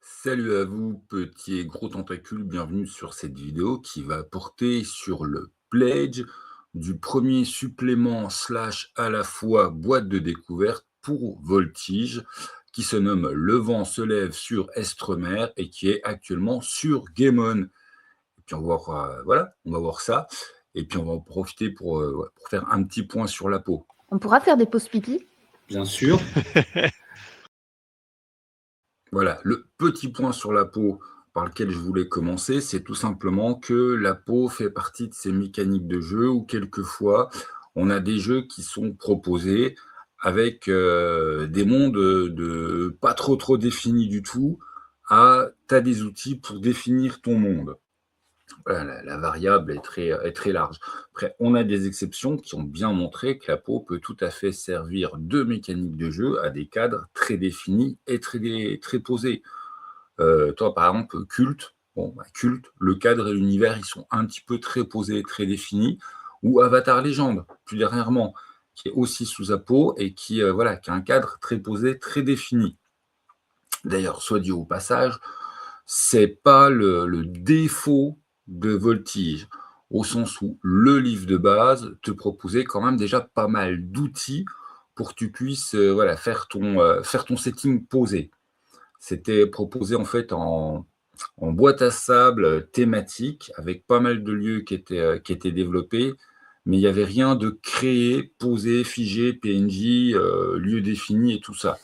Salut à vous, petits et gros tentacules, bienvenue sur cette vidéo qui va porter sur le pledge du premier supplément slash à la fois boîte de découverte pour Voltige qui se nomme Le vent se lève sur Estremer et qui est actuellement sur Game On. Et puis on va voir, voilà, on va voir ça et puis on va en profiter pour faire un petit point sur la peau. On pourra faire des pauses pipi? Bien sûr. Voilà, le petit point sur la peau par lequel je voulais commencer, c'est tout simplement que la peau fait partie de ces mécaniques de jeu où quelquefois on a des jeux qui sont proposés avec des mondes de pas trop définis du tout à tu as des outils pour définir ton monde. Voilà, la variable est très large. Après, on a des exceptions qui ont bien montré que la peau peut tout à fait servir de mécanique de jeu à des cadres très définis et très posés. Toi, par exemple, Culte, bon, bah, Culte, le cadre et l'univers, ils sont un petit peu très posés, très définis. Ou Avatar Légende, plus dernièrement, qui est aussi sous Apo et voilà, qui a un cadre très posé, très défini. D'ailleurs, soit dit au passage, c'est pas le défaut de Voltige, au sens où le livre de base te proposait quand même déjà pas mal d'outils pour que tu puisses voilà, faire ton setting posé. C'était proposé en fait en boîte à sable thématique, avec pas mal de lieux qui étaient développés, mais il n'y avait rien de créé, posé, figé, PNJ, lieu défini et tout ça.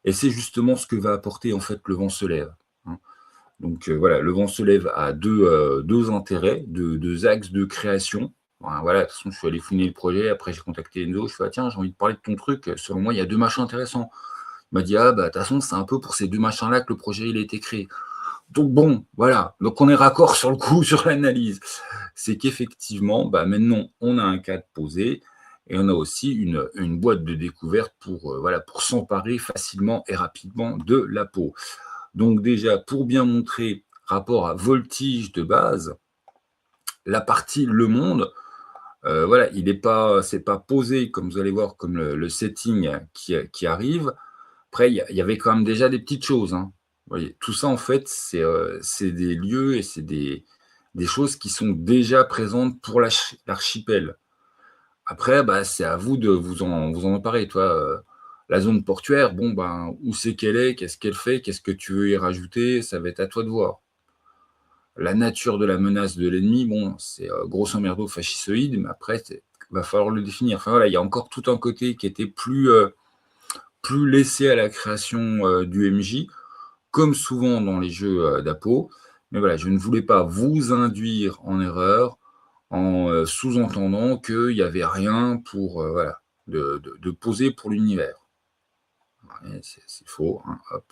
Et c'est justement ce que va apporter en fait Le vent se lève, hein. Donc voilà, Le vent se lève a deux intérêts, deux axes de création. Voilà, de toute façon, je suis allé fouiner le projet, après j'ai contacté Enzo, je fais: «Ah tiens, j'ai envie de parler de ton truc, selon moi, il y a 2 machins intéressants». Il m'a dit: «Ah bah, de toute façon, c'est un peu pour ces 2 machins-là que le projet, il a été créé». Donc bon, voilà, donc on est raccord sur le coup, sur l'analyse. C'est qu'effectivement, bah, maintenant, on a un cadre posé et on a aussi une boîte de découverte voilà, pour s'emparer facilement et rapidement de la peau. Donc déjà, pour bien montrer rapport à Voltige de base, la partie Le Monde, voilà, c'est pas posé, comme vous allez voir, comme le setting qui arrive. Après, il y avait quand même déjà des petites choses, hein. Vous voyez? Tout ça, en fait, c'est des lieux et c'est des choses qui sont déjà présentes pour l'archipel. Après, bah, c'est à vous de vous en emparer, tu vois? La zone portuaire, bon, ben, où c'est qu'elle est? Qu'est-ce qu'elle fait? Qu'est-ce que tu veux y rajouter? Ça va être à toi de voir. La nature de la menace de l'ennemi, bon, c'est, grosso merdo fascistoïde, mais après, va falloir le définir. Enfin, voilà, il y a encore tout un côté qui était plus laissé à la création, du MJ, comme souvent dans les jeux, d'Apo. Mais voilà, je ne voulais pas vous induire en erreur en, sous-entendant qu'il y avait rien pour, voilà, de poser pour l'univers. Ouais, c'est faux, hein, hop,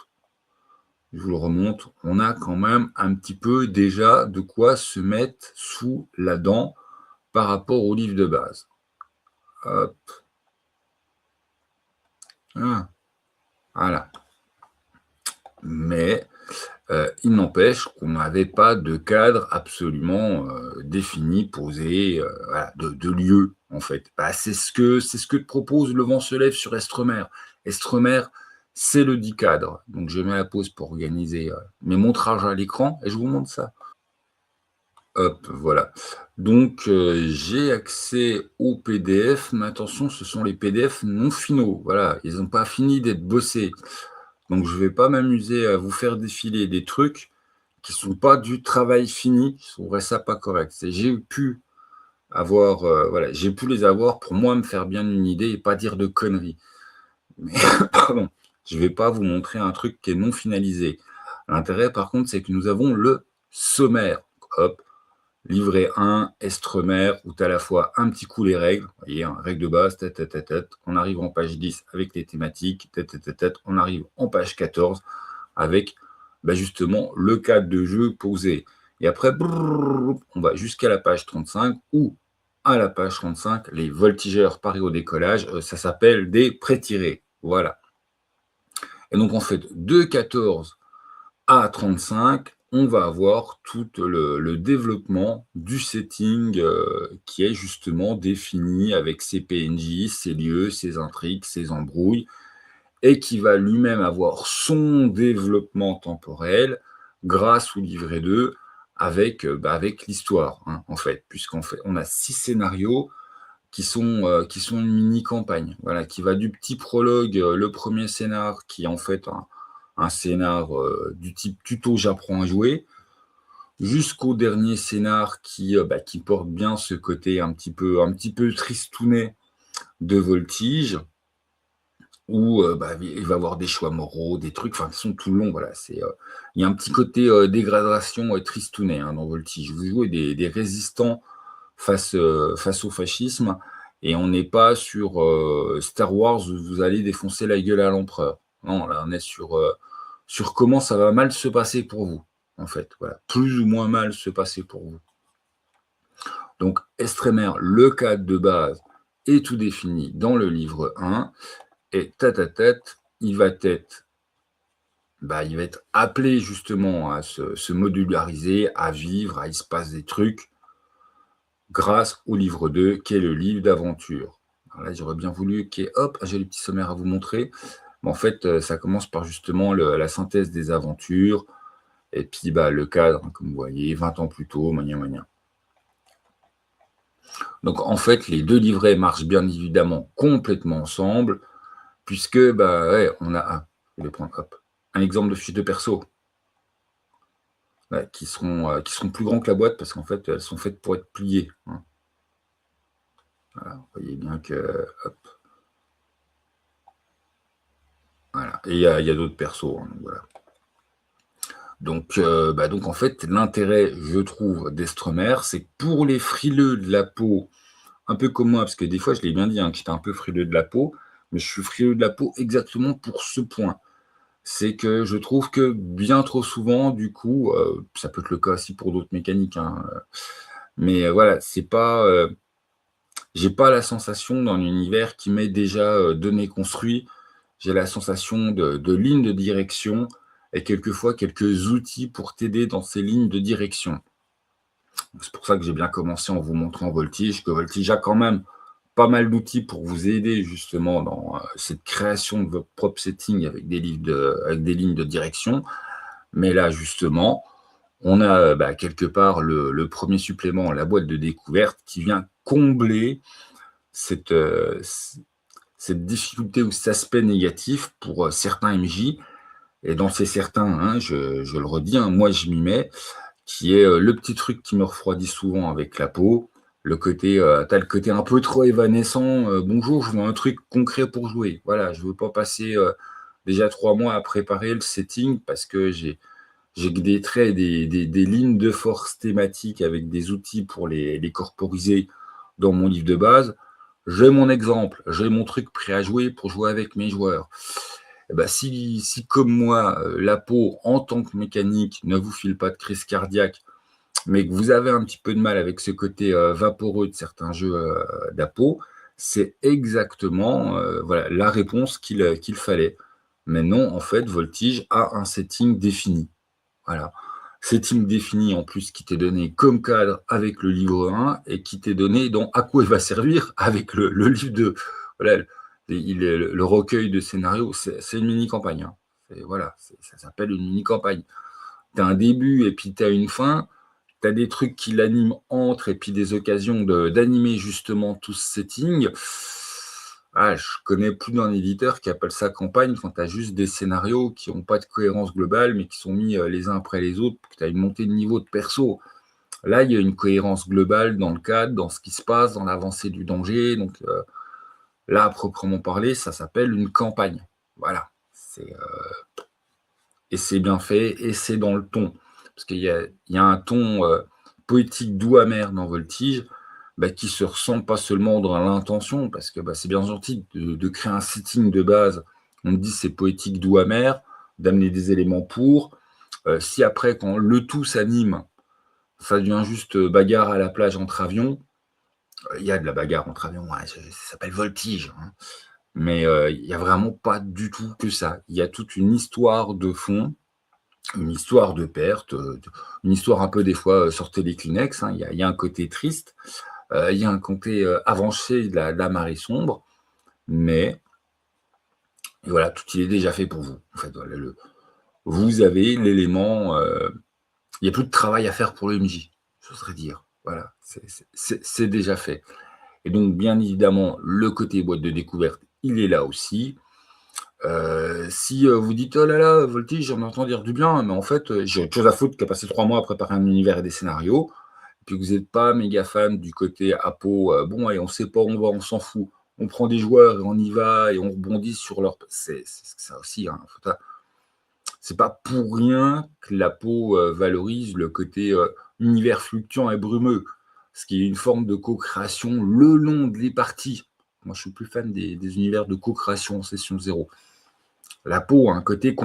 je vous le remonte. On a quand même un petit peu déjà de quoi se mettre sous la dent par rapport au livre de base. Hop, hein, voilà. Mais il n'empêche qu'on n'avait pas de cadre absolument, défini, posé, voilà, de lieu, en fait. Bah, c'est ce que te propose Le vent se lève sur Estremer. Estremer, c'est le dit cadre. Donc je mets la pause pour organiser, mes montrages à l'écran et je vous montre ça. Hop, voilà. Donc j'ai accès aux PDF, mais attention, ce sont les PDF non finaux. Voilà, ils n'ont pas fini d'être bossés. Donc je vais pas m'amuser à vous faire défiler des trucs qui sont pas du travail fini, je trouverais ça pas correct. J'ai pu avoir, voilà, j'ai pu les avoir pour moi me faire bien une idée et pas dire de conneries. Mais pardon, je vais pas vous montrer un truc qui est non finalisé. L'intérêt par contre, c'est que nous avons le sommaire. Hop, livret 1, Estremer, où tu as à la fois un petit coup les règles, vous voyez, hein, règles de base, on arrive en page 10 avec les thématiques, on arrive en page 14 avec bah, justement le cadre de jeu posé. Et après, brrr, on va jusqu'à la page 35 où à la page 35, les voltigeurs parés au décollage, ça s'appelle des pré-tirés. Voilà. Et donc en fait, de 14 à 35, on va avoir tout le développement du setting qui est justement défini avec ses PNJ, ses lieux, ses intrigues, ses embrouilles. et qui va lui-même avoir son développement temporel grâce au livret 2 avec l'histoire, hein, en fait, puisqu'en fait, on a 6 scénarios qui sont une mini campagne, voilà, qui va du petit prologue, le premier scénar qui est en fait un scénar, du type tuto j'apprends à jouer, jusqu'au dernier scénar qui porte bien ce côté un petit peu tristounet de Voltige où, il va y avoir des choix moraux, des trucs, enfin, de toute façon tout le long, voilà, il y a un petit côté, dégradation, tristounet, hein, dans Voltige. Vous jouez des résistants face au fascisme et on n'est pas sur, Star Wars où vous allez défoncer la gueule à l'empereur. Non, là, on est sur comment ça va mal se passer pour vous, en fait, voilà. Plus ou moins mal se passer pour vous. Donc Estremer, le cadre de base est tout défini dans le livre 1 et il va être appelé justement à se modulariser, à vivre, il se passe des trucs grâce au livre 2, qui est le livre d'aventure. Alors là, j'aurais bien voulu hop, j'ai le petit sommaire à vous montrer. Mais en fait, ça commence par justement la synthèse des aventures, et puis le cadre, hein, comme vous voyez, 20 ans plus tôt, mania mania. Donc en fait, les deux livrets marchent bien évidemment complètement ensemble, puisque on a je vais prendre un exemple de fiche de perso, qui seront plus grands que la boîte parce qu'en fait, elles sont faites pour être pliées, hein. Voilà, vous voyez bien que hop, voilà, et il y a d'autres persos, hein, donc voilà. Donc en fait, l'intérêt, je trouve, d'Estremer, c'est que pour les frileux de la peau, un peu comme moi, parce que des fois, je l'ai bien dit, hein, que j'étais un peu frileux de la peau, mais je suis frileux de la peau exactement pour ce point. C'est que je trouve que bien trop souvent, du coup, ça peut être le cas aussi pour d'autres mécaniques, hein, mais voilà, c'est pas, j'ai pas la sensation d'un univers qui m'est déjà, donné, construit. J'ai la sensation de lignes de direction et quelquefois quelques outils pour t'aider dans ces lignes de direction. C'est pour ça que j'ai bien commencé en vous montrant Voltige, que Voltige a quand même pas mal d'outils pour vous aider justement dans, cette création de votre propre setting avec des lignes de direction. Mais là justement, on a, quelque part le 1er supplément, la boîte de découverte qui vient combler cette, cette difficulté ou cet aspect négatif pour, certains MJ et dans ces certains, hein, je le redis, hein, moi je m'y mets, qui est, le petit truc qui me refroidit souvent avec la peau, le côté, tu le côté un peu trop évanescent, «Bonjour, je veux un truc concret pour jouer». Voilà, je veux pas passer, déjà 3 mois à préparer le setting parce que j'ai que des traits, des lignes de force thématiques avec des outils pour les corporiser dans mon livre de base. J'ai mon exemple, j'ai mon truc prêt à jouer pour jouer avec mes joueurs. Et si comme moi, la peau en tant que mécanique ne vous file pas de crise cardiaque, mais que vous avez un petit peu de mal avec ce côté, vaporeux de certains jeux, d'APO, c'est exactement, voilà, la réponse qu'il fallait. Mais non, en fait, Voltige a un setting défini. Voilà. Setting défini en plus qui t'est donné comme cadre avec le livre 1 et qui t'est donné dans à quoi il va servir avec le livre 2. Voilà, le recueil de scénarios, c'est une mini campagne, hein. Voilà, ça s'appelle une mini campagne. Tu as un début et puis tu as une fin, tu as des trucs qui l'animent entre et puis des occasions d'animer justement tout ce setting. Ah, je connais plus d'un éditeur qui appelle ça campagne quand tu as juste des scénarios qui n'ont pas de cohérence globale, mais qui sont mis les uns après les autres pour que tu as une montée de niveau de perso. Là, il y a une cohérence globale dans le cadre, dans ce qui se passe, dans l'avancée du danger. Donc là, à proprement parler, ça s'appelle une campagne. Voilà. Et c'est bien fait, et c'est dans le ton. Parce qu'il y a un ton poétique doux amer dans Voltige, qui se ressent pas seulement dans l'intention, parce que c'est bien gentil de créer un setting de base. On me dit c'est poétique doux amer, d'amener des éléments pour. Si après, quand le tout s'anime, ça devient juste bagarre à la plage entre avions, il y a de la bagarre entre avions, ouais, ça s'appelle Voltige, hein. Mais il n'y a vraiment pas du tout que ça. Il y a toute une histoire de fond, une histoire de perte, une histoire un peu des fois, sortez les Kleenex, hein. Il y a un côté triste, il y a un côté, avancé de la marée sombre, mais Et voilà, tout il est déjà fait pour vous. En fait, voilà, vous avez l'élément, il n'y a plus de travail à faire pour le MJ, j'oserais dire. Voilà, c'est déjà fait. Et donc, bien évidemment, le côté boîte de découverte, il est là aussi. Si vous dites: «Oh là là, Voltige, j'en entends dire du bien, mais en fait, j'ai autre chose à foutre qu'à passer 3 mois à préparer un univers et des scénarios», et puis que vous n'êtes pas méga fan du côté apo, bon allez, on sait pas où on va, on s'en fout. On prend des joueurs et on y va et on rebondit sur leur c'est ça aussi, hein, faut pas c'est pas pour rien que l'apo, valorise le côté, univers fluctuant et brumeux, ce qui est une forme de co-création le long des parties. Moi, je suis plus fan des univers de co-création en session 0. La peau a un côté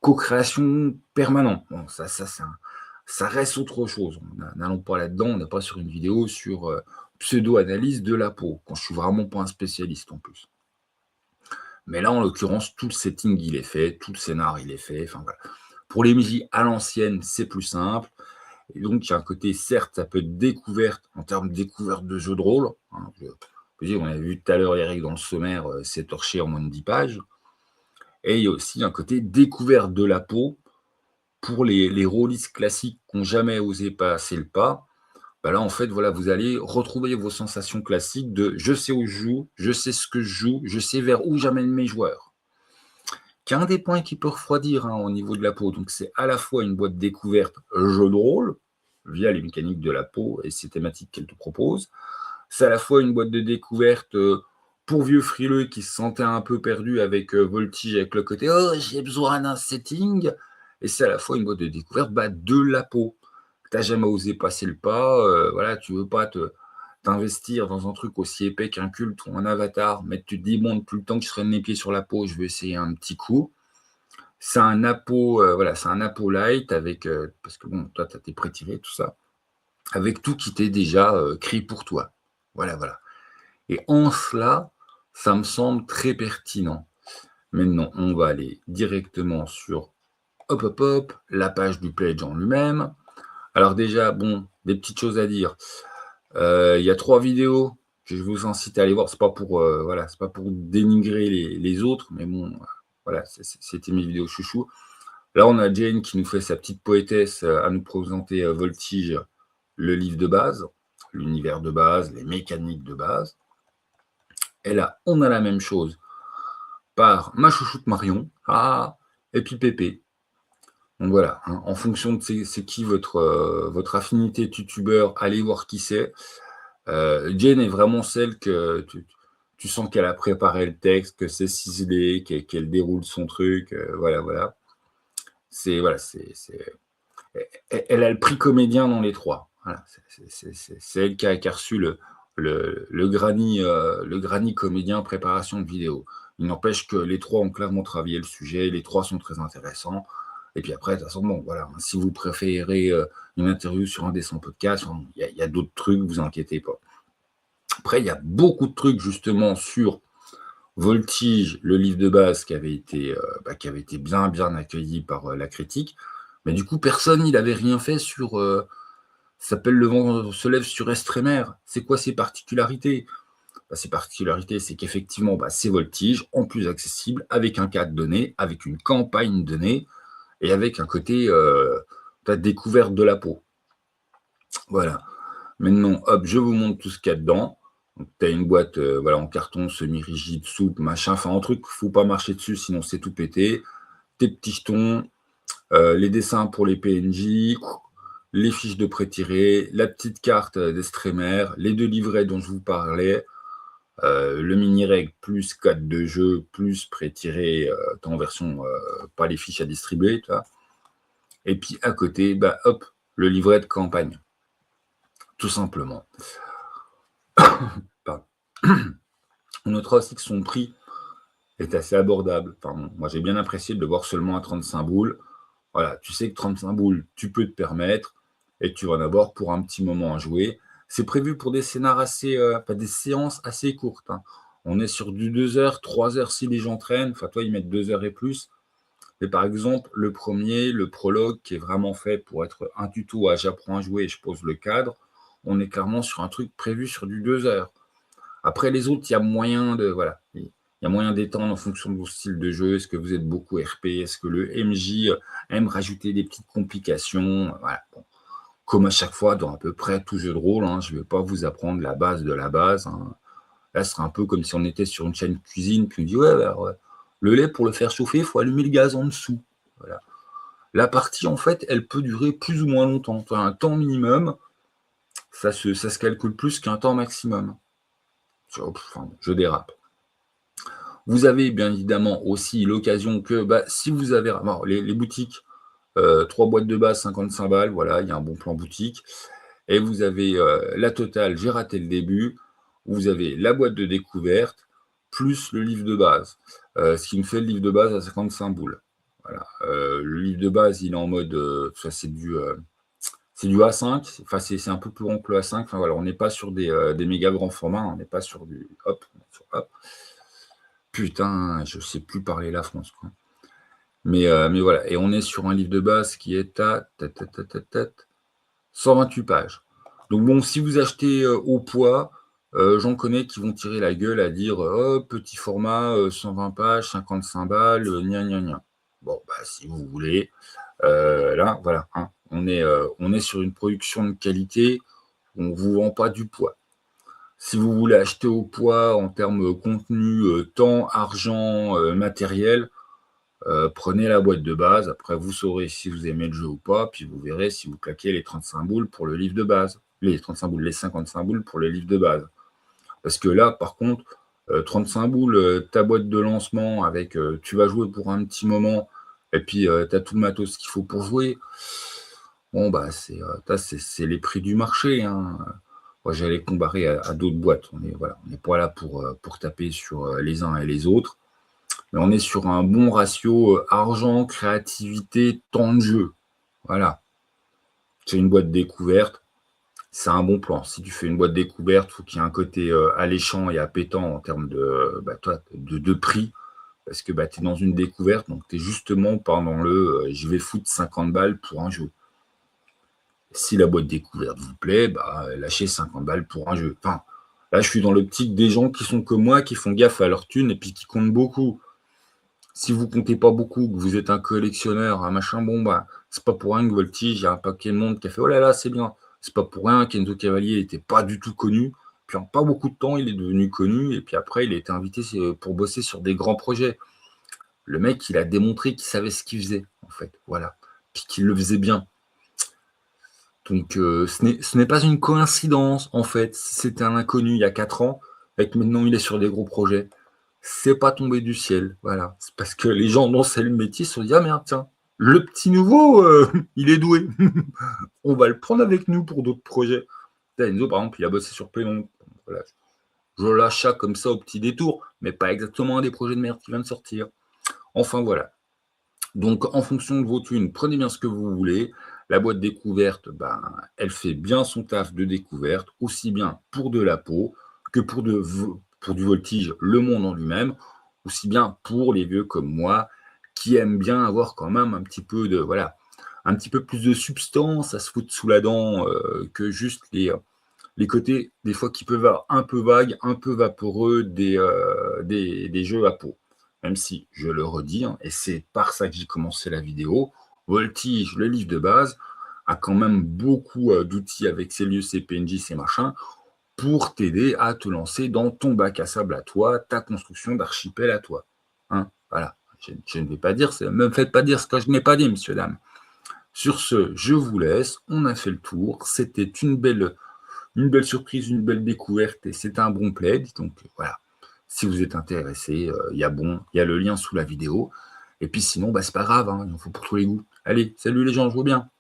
co-création permanent. Bon, ça reste autre chose. N'allons pas là-dedans, on n'est pas sur une vidéo sur pseudo-analyse de la peau, quand je suis vraiment pas un spécialiste en plus. Mais là, en l'occurrence, tout le setting, il est fait, tout le scénar, il est fait. Enfin, voilà. Pour les MJ à l'ancienne, c'est plus simple. Et donc, il y a un côté, certes, ça peut être découverte en termes de découverte de jeu de rôle. Hein, on a vu tout à l'heure, Eric, dans le sommaire, c'est torché en moins de 10 pages. Et il y a aussi un côté découverte de la peau pour les rôlistes classiques qui n'ont jamais osé passer le pas. Bah là, en fait, voilà, vous allez retrouver vos sensations classiques de je sais où je joue, je sais ce que je joue, je sais vers où j'amène mes joueurs. Qui est un des points qui peut refroidir au niveau de la peau. Donc, c'est à la fois une boîte découverte jeu de rôle, via les mécaniques de la peau et ses thématiques qu'elle te propose. C'est à la fois une boîte de découverte pour vieux frileux qui se sentaient un peu perdus avec Voltige, avec le côté oh, j'ai besoin d'un setting. Et c'est à la fois une boîte de découverte de la peau. Tu n'as jamais osé passer le pas, voilà, tu veux pas t'investir dans un truc aussi épais qu'un culte ou un avatar, mais tu te dis, bon, depuis le temps que je traîne mes pieds sur la peau, je vais essayer un petit coup. C'est un apo, voilà, c'est un apo light avec, parce que bon, toi, tu as tes pré-tirés, tout ça, avec tout qui t'est déjà créé pour toi. Voilà, voilà. Et en cela, ça me semble très pertinent. Maintenant, on va aller directement sur, hop, hop, hop, la page du pledge en lui-même. Alors déjà, bon, des petites choses à dire. Il y a 3 vidéos que je vous incite à aller voir. C'est pas pour, voilà, c'est pas pour dénigrer les autres, mais bon, voilà, c'était mes vidéos chouchou. Là, on a Jane qui nous fait sa petite poétesse à nous présenter Voltige, le livre de base, l'univers de base, les mécaniques de base. Et là, on a la même chose par ma chouchoute Marion, et puis Pépé. Donc voilà, hein, en fonction de c'est qui votre affinité tutubeur, allez voir qui c'est. Jane est vraiment celle que tu sens qu'elle a préparé le texte, que c'est ciselé, qu'elle déroule son truc, voilà, voilà. Voilà, elle a le prix comédien dans les 3. Voilà, c'est elle qui a reçu le Granny comédien préparation de vidéo. Il n'empêche que les 3 ont clairement travaillé le sujet, les 3 sont très intéressants. Et puis après, de toute façon, bon, voilà, si vous préférez une interview sur un des 100 podcasts, il y a d'autres trucs, vous inquiétez pas. Après, il y a beaucoup de trucs justement sur Voltige, le livre de base qui avait été bien, bien accueilli par la critique. Mais du coup, personne, il n'avait rien fait sur. Ça s'appelle Le vent se lève sur Estremer. C'est quoi ses particularités? Ses particularités, c'est qu'effectivement, c'est Voltige, en plus accessible, avec un cadre donné, avec une campagne donnée, et avec un côté découverte de la peau. Voilà. Maintenant, hop, je vous montre tout ce qu'il y a dedans. Tu as une boîte voilà, en carton, semi-rigide, souple, machin, enfin un truc, il ne faut pas marcher dessus, sinon c'est tout pété. Tes petits jetons, les dessins pour les PNJ, les fiches de pré-tirés, la petite carte d'Estremer, les 2 livrets dont je vous parlais, le mini-règle plus 4 de jeu, plus pré-tiré, en version, pas les fiches à distribuer, tu vois. Et puis à côté, hop, le livret de campagne. Tout simplement. On notera aussi que son prix est assez abordable. Enfin, moi, j'ai bien apprécié de le voir seulement à 35 boules. Voilà, tu sais que 35 boules, tu peux te permettre et tu vas en avoir pour un petit moment à jouer. C'est prévu pour des scénars des séances assez courtes. Hein. On est sur du 2 heures, 3 heures si les gens traînent. Enfin, toi, ils mettent 2 heures et plus. Mais par exemple, le premier, le prologue, qui est vraiment fait pour être un tuto à j'apprends à jouer et je pose le cadre, on est clairement sur un truc prévu sur du 2 heures. Après, les autres, il y a moyen de. Voilà. Il y a moyen d'étendre en fonction de vos styles de jeu. Est-ce que vous êtes beaucoup RP? Est-ce que le MJ aime rajouter des petites complications? Voilà. Bon. Comme à chaque fois, dans à peu près tout jeu de rôle, hein, je ne vais pas vous apprendre la base de la base. Hein. Là, ce sera un peu comme si on était sur une chaîne cuisine, puis on dit, ouais, alors, le lait, pour le faire chauffer, il faut allumer le gaz en dessous. Voilà. La partie, en fait, elle peut durer plus ou moins longtemps. Un temps minimum, ça se calcule plus qu'un temps maximum. Enfin, je dérape. Vous avez bien évidemment aussi l'occasion que, si vous avez les boutiques, 3 boîtes de base, 55 balles, voilà, il y a un bon plan boutique. Et vous avez la totale, j'ai raté le début, où vous avez la boîte de découverte, plus le livre de base. Ce qui me fait le livre de base à 55 boules. Voilà. Le livre de base, il est en mode, ça c'est du A5, enfin c'est un peu plus grand que le A5, enfin voilà, on n'est pas sur des méga grands formats, on n'est pas sur du hop. Putain, je sais plus parler la France, quoi. Mais voilà, et on est sur un livre de base qui est à 128 pages. Donc bon, si vous achetez au poids, j'en connais qui vont tirer la gueule à dire oh, petit format, 120 pages, 55 balles, gna gna gna. Bon, si vous voulez, là, voilà, hein, on est sur une production de qualité, on ne vous vend pas du poids. Si vous voulez acheter au poids en termes contenu, temps, argent, matériel, prenez la boîte de base. Après, vous saurez si vous aimez le jeu ou pas, puis vous verrez si vous claquez les 35 boules pour le livre de base. Les 35 boules, les 55 boules pour le livre de base. Parce que là, par contre, 35 boules, ta boîte de lancement avec tu vas jouer pour un petit moment, et puis tu as tout le matos qu'il faut pour jouer. Bon, c'est les prix du marché. Hein. Moi, j'allais comparer à d'autres boîtes. On n'est pas là pour taper sur les uns et les autres. Mais on est sur un bon ratio argent, créativité, temps de jeu. Voilà. C'est une boîte découverte. C'est un bon plan. Si tu fais une boîte découverte, il faut qu'il y ait un côté alléchant et appétant en termes de prix. Parce que tu es dans une découverte, donc tu es justement pendant je vais foutre 50 balles pour un jeu. Si la boîte découverte vous plaît, lâchez 50 balles pour un jeu. Enfin, là, je suis dans l'optique des gens qui sont comme moi, qui font gaffe à leur thune et puis qui comptent beaucoup. Si vous comptez pas beaucoup, que vous êtes un collectionneur, un machin, c'est pas pour rien que Voltige, il y a un paquet de monde qui a fait oh là là, c'est bien. C'est pas pour rien qu'Enzo Cavalier n'était pas du tout connu. Puis en pas beaucoup de temps, il est devenu connu. Et puis après, il a été invité pour bosser sur des grands projets. Le mec, il a démontré qu'il savait ce qu'il faisait, en fait. Voilà. Puis qu'il le faisait bien. Donc, ce n'est pas une coïncidence, en fait. C'était un inconnu il y a 4 ans, et que maintenant, il est sur des gros projets. C'est pas tombé du ciel, voilà. C'est parce que les gens dont c'est le métier se sont dit ah merde, tiens, le petit nouveau, il est doué. On va le prendre avec nous pour d'autres projets. Enzo, par exemple, il a bossé sur Pénon. Voilà. Je lâche ça comme ça au petit détour, mais pas exactement un des projets de merde qui vient de sortir. Enfin, voilà. Donc, en fonction de vos thunes, prenez bien ce que vous voulez. La boîte découverte, elle fait bien son taf de découverte, aussi bien pour de la peau que pour du voltige, le monde en lui-même, aussi bien pour les vieux comme moi, qui aiment bien avoir quand même un petit peu plus de substance à se foutre sous la dent que juste les côtés, des fois, qui peuvent être un peu vagues, un peu vaporeux des jeux à peau. Même si, je le redis, et c'est par ça que j'ai commencé la vidéo, Voltige, le livre de base, a quand même beaucoup d'outils avec ses lieux, ses PNJ, ses machins, pour t'aider à te lancer dans ton bac à sable à toi, ta construction d'archipel à toi. Voilà. Je ne vais pas dire, ne me faites pas dire ce que je n'ai pas dit, messieurs, dames. Sur ce, je vous laisse, on a fait le tour, c'était une belle surprise, une belle découverte, et c'est un bon plaid, donc voilà. Si vous êtes intéressé, il y a le lien sous la vidéo, et puis sinon, c'est pas grave, il en faut pour tous les goûts. Allez, salut les gens, je vous bien.